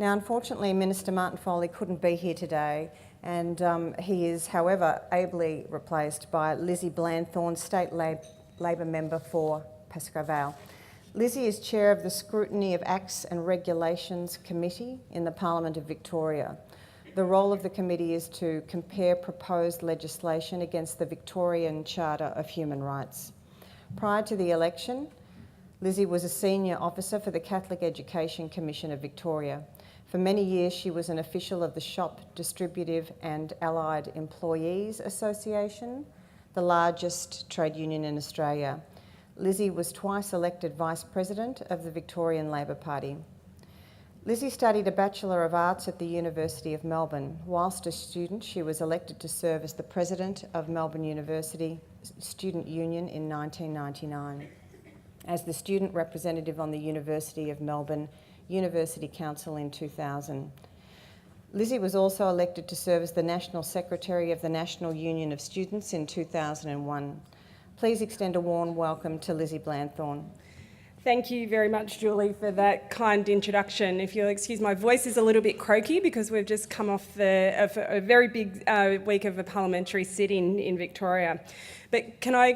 Now, unfortunately, Minister Martin Foley couldn't be here today, and he is, however, ably replaced by Lizzie Blanthorne, State Labor Member for Pascoe Vale. Lizzie is Chair of the Scrutiny of Acts and Regulations Committee in the Parliament of Victoria. The role of the committee is to compare proposed legislation against the Victorian Charter of Human Rights. Prior to the election, Lizzie was a senior officer for the Catholic Education Commission of Victoria. For many years, she was an official of the Shop Distributive and Allied Employees Association, the largest trade union in Australia. Lizzie was twice elected Vice President of the Victorian Labor Party. Lizzie studied a Bachelor of Arts at the University of Melbourne. Whilst a student, she was elected to serve as the President of Melbourne University Student Union in 1999. As the student representative on the University of Melbourne University Council in 2000. Lizzie was also elected to serve as the National Secretary of the National Union of Students in 2001. Please extend a warm welcome to Lizzie Blanthorne. Thank you very much, Julie, for that kind introduction. If you'll excuse, my voice is a little bit croaky because we've just come off a very big week of a parliamentary sit-in in Victoria. But can I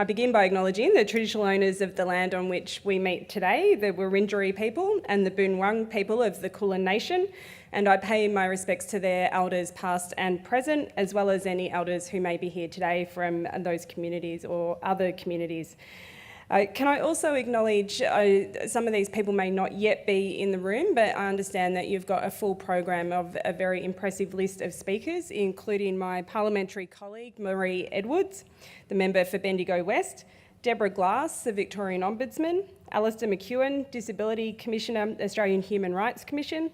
begin by acknowledging the traditional owners of the land on which we meet today, the Wurundjeri people and the Boon Wurrung people of the Kulin Nation, and I pay my respects to their elders past and present, as well as any elders who may be here today from those communities or other communities. Can I also acknowledge some of these people may not yet be in the room, but I understand that you've got a full program of a very impressive list of speakers, including my parliamentary colleague Marie Edwards, the member for Bendigo West, Deborah Glass, the Victorian Ombudsman, Alistair McEwen, Disability Commissioner, Australian Human Rights Commission,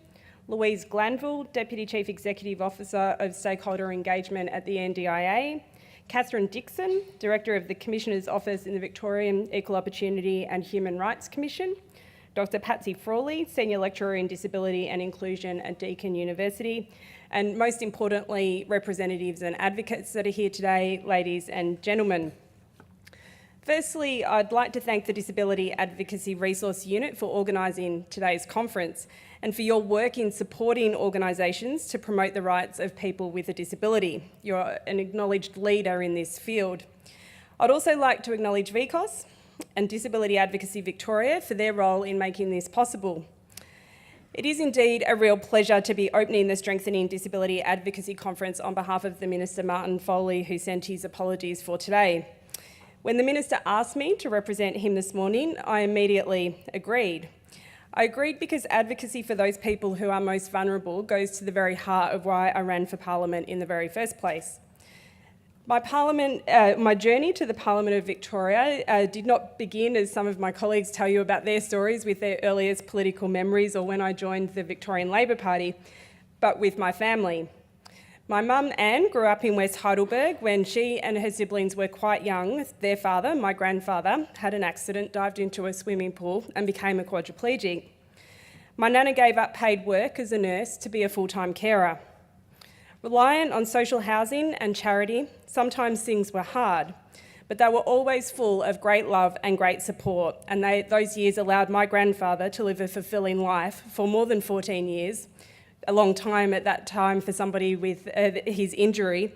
Louise Glanville, Deputy Chief Executive Officer of Stakeholder Engagement at the NDIA, Catherine Dixon, Director of the Commissioner's Office in the Victorian Equal Opportunity and Human Rights Commission, Dr Patsy Frawley, Senior Lecturer in Disability and Inclusion at Deakin University, and most importantly, representatives and advocates that are here today, ladies and gentlemen. Firstly, I'd like to thank the Disability Advocacy Resource Unit for organising today's conference and for your work in supporting organisations to promote the rights of people with a disability. You're an acknowledged leader in this field. I'd also like to acknowledge VCOS and Disability Advocacy Victoria for their role in making this possible. It is indeed a real pleasure to be opening the Strengthening Disability Advocacy Conference on behalf of the Minister Martin Foley, who sent his apologies for today. When the Minister asked me to represent him this morning, I immediately agreed. I agreed because advocacy for those people who are most vulnerable goes to the very heart of why I ran for Parliament in the very first place. My journey to the Parliament of Victoria did not begin, as some of my colleagues tell you about their stories, with their earliest political memories or when I joined the Victorian Labor Party, but with my family. My mum, Anne, grew up in West Heidelberg when she and her siblings were quite young. Their father, my grandfather, had an accident, dived into a swimming pool and became a quadriplegic. My nana gave up paid work as a nurse to be a full-time carer. Reliant on social housing and charity, sometimes things were hard, but they were always full of great love and great support, and those years allowed my grandfather to live a fulfilling life for more than 14 years, a long time at that time for somebody with his injury.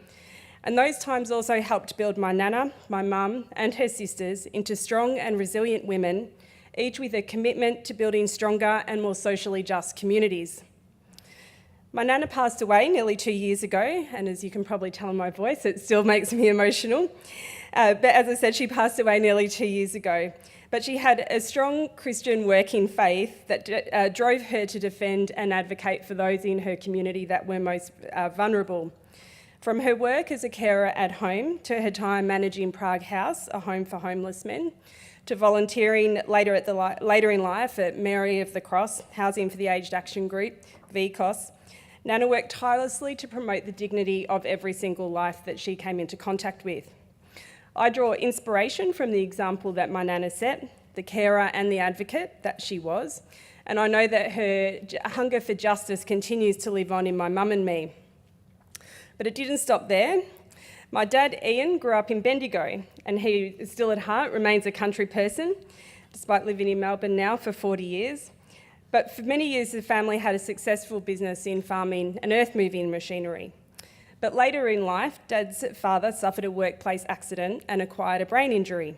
And those times also helped build my nana, my mum and her sisters into strong and resilient women, each with a commitment to building stronger and more socially just communities. My nana passed away nearly 2 years ago, and as you can probably tell in my voice, it still makes me emotional. But as I said, she passed away nearly 2 years ago. But she had a strong Christian working faith that drove her to defend and advocate for those in her community that were most vulnerable. From her work as a carer at home to her time managing Prague House, a home for homeless men, to volunteering later in life at Mary of the Cross, Housing for the Aged Action Group, VCOS, Nana worked tirelessly to promote the dignity of every single life that she came into contact with. I draw inspiration from the example that my nana set, the carer and the advocate that she was, and I know that her hunger for justice continues to live on in my mum and me. But it didn't stop there. My dad, Ian, grew up in Bendigo, and he still at heart remains a country person, despite living in Melbourne now for 40 years. But for many years, the family had a successful business in farming and earth-moving machinery. But later in life, Dad's father suffered a workplace accident and acquired a brain injury.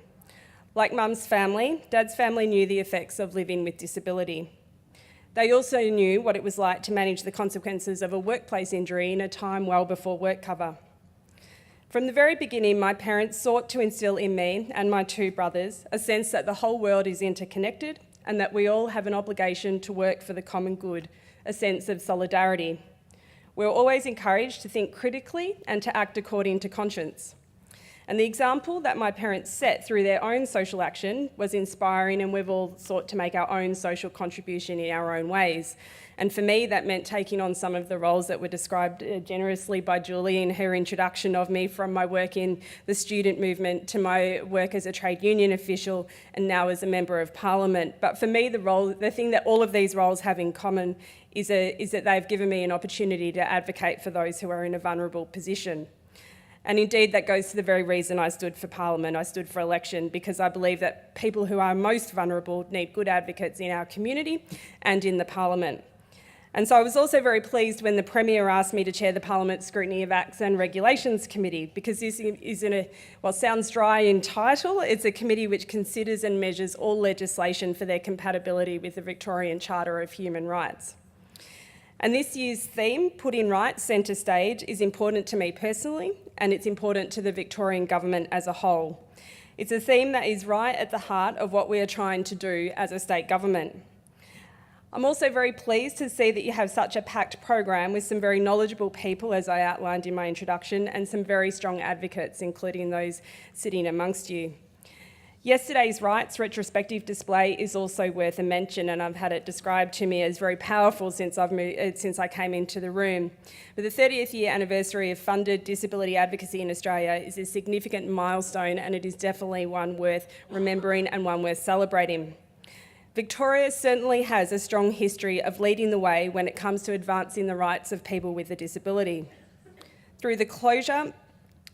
Like Mum's family, Dad's family knew the effects of living with disability. They also knew what it was like to manage the consequences of a workplace injury in a time well before WorkCover. From the very beginning, my parents sought to instill in me and my two brothers a sense that the whole world is interconnected and that we all have an obligation to work for the common good, a sense of solidarity. We were always encouraged to think critically and to act according to conscience. And the example that my parents set through their own social action was inspiring, and we've all sought to make our own social contribution in our own ways. And for me, that meant taking on some of the roles that were described generously by Julie in her introduction of me, from my work in the student movement to my work as a trade union official and now as a member of Parliament. But for me, the thing that all of these roles have in common is that they've given me an opportunity to advocate for those who are in a vulnerable position. And indeed, that goes to the very reason I stood for Parliament. I stood for election because I believe that people who are most vulnerable need good advocates in our community and in the Parliament. And so I was also very pleased when the Premier asked me to chair the Parliament Scrutiny of Acts and Regulations Committee, because this is while sounds dry in title, it's a committee which considers and measures all legislation for their compatibility with the Victorian Charter of Human Rights. And this year's theme, Putting Rights Centre Stage, is important to me personally, and it's important to the Victorian Government as a whole. It's a theme that is right at the heart of what we are trying to do as a state government. I'm also very pleased to see that you have such a packed program with some very knowledgeable people, as I outlined in my introduction, and some very strong advocates, including those sitting amongst you. Yesterday's rights retrospective display is also worth a mention, and I've had it described to me as very powerful since I came into the room. But the 30th year anniversary of funded disability advocacy in Australia is a significant milestone, and it is definitely one worth remembering and one worth celebrating. Victoria certainly has a strong history of leading the way when it comes to advancing the rights of people with a disability. Through the closure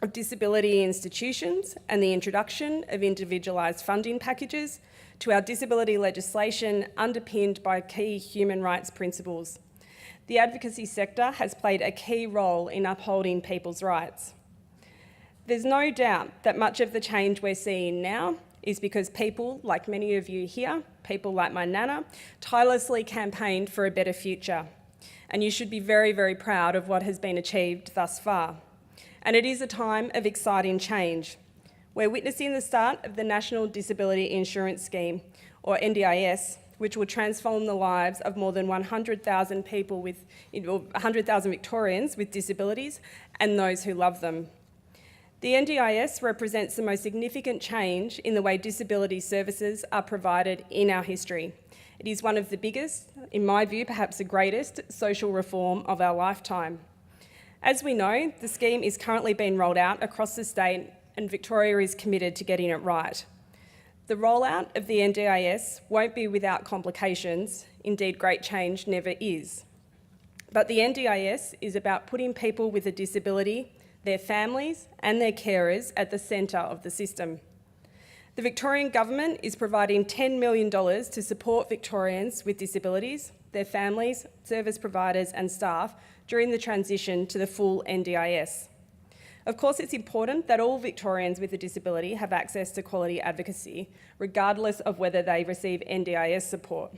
of disability institutions and the introduction of individualised funding packages, to our disability legislation underpinned by key human rights principles, the advocacy sector has played a key role in upholding people's rights. There's no doubt that much of the change we're seeing now is because people, like many of you here, people like my nana, tirelessly campaigned for a better future. And you should be very, very proud of what has been achieved thus far. And it is a time of exciting change. We're witnessing the start of the National Disability Insurance Scheme, or NDIS, which will transform the lives of more than 100,000 people 100,000 Victorians with disabilities and those who love them. The NDIS represents the most significant change in the way disability services are provided in our history. It is one of the biggest, in my view, perhaps the greatest social reform of our lifetime. As we know, the scheme is currently being rolled out across the state, and Victoria is committed to getting it right. The rollout of the NDIS won't be without complications. Indeed, great change never is. But the NDIS is about putting people with a disability, their families and their carers at the centre of the system. The Victorian Government is providing $10 million to support Victorians with disabilities, their families, service providers and staff during the transition to the full NDIS. Of course, it's important that all Victorians with a disability have access to quality advocacy, regardless of whether they receive NDIS support.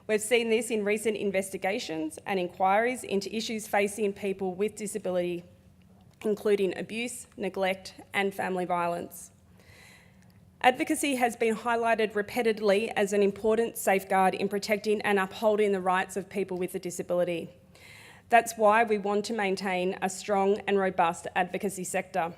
We've seen this in recent investigations and inquiries into issues facing people with disability, including abuse, neglect and family violence. Advocacy has been highlighted repeatedly as an important safeguard in protecting and upholding the rights of people with a disability. That's why we want to maintain a strong and robust advocacy sector.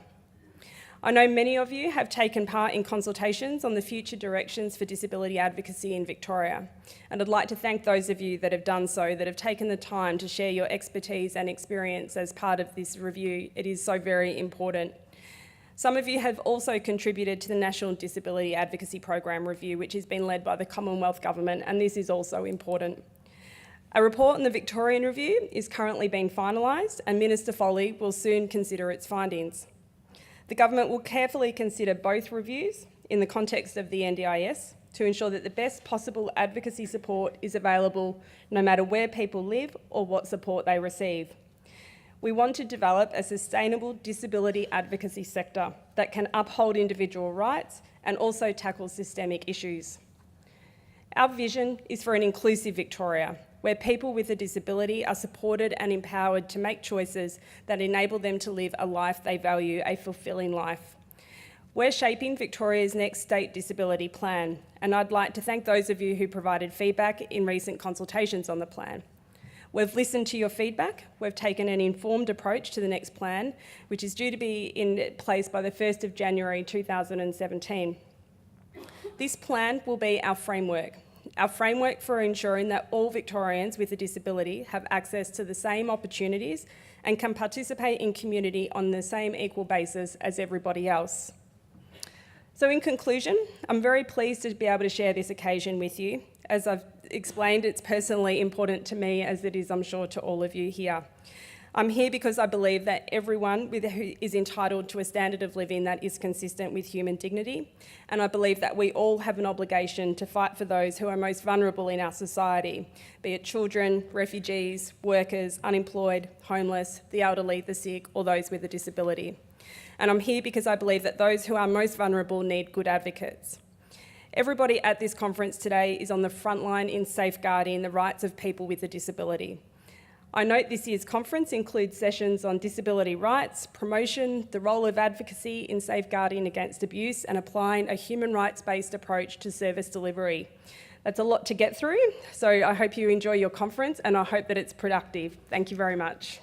I know many of you have taken part in consultations on the future directions for disability advocacy in Victoria, and I'd like to thank those of you that have done so, that have taken the time to share your expertise and experience as part of this review. It is so very important. Some of you have also contributed to the National Disability Advocacy Program review, which has been led by the Commonwealth Government, and this is also important. A report on the Victorian review is currently being finalised, and Minister Foley will soon consider its findings. The government will carefully consider both reviews in the context of the NDIS, to ensure that the best possible advocacy support is available no matter where people live or what support they receive. We want to develop a sustainable disability advocacy sector that can uphold individual rights and also tackle systemic issues. Our vision is for an inclusive Victoria, where people with a disability are supported and empowered to make choices that enable them to live a life they value, a fulfilling life. We're shaping Victoria's next state disability plan, and I'd like to thank those of you who provided feedback in recent consultations on the plan. We've listened to your feedback. We've taken an informed approach to the next plan, which is due to be in place by the 1st of January 2017. This plan will be our framework for ensuring that all Victorians with a disability have access to the same opportunities and can participate in community on the same equal basis as everybody else. So in conclusion, I'm very pleased to be able to share this occasion with you. As I've explained, it's personally important to me, as it is, I'm sure, to all of you here. I'm here because I believe that everyone is entitled to a standard of living that is consistent with human dignity, and I believe that we all have an obligation to fight for those who are most vulnerable in our society, be it children, refugees, workers, unemployed, homeless, the elderly, the sick, or those with a disability. And I'm here because I believe that those who are most vulnerable need good advocates. Everybody at this conference today is on the front line in safeguarding the rights of people with a disability. I note this year's conference includes sessions on disability rights, promotion, the role of advocacy in safeguarding against abuse, and applying a human rights-based approach to service delivery. That's a lot to get through, so I hope you enjoy your conference and I hope that it's productive. Thank you very much.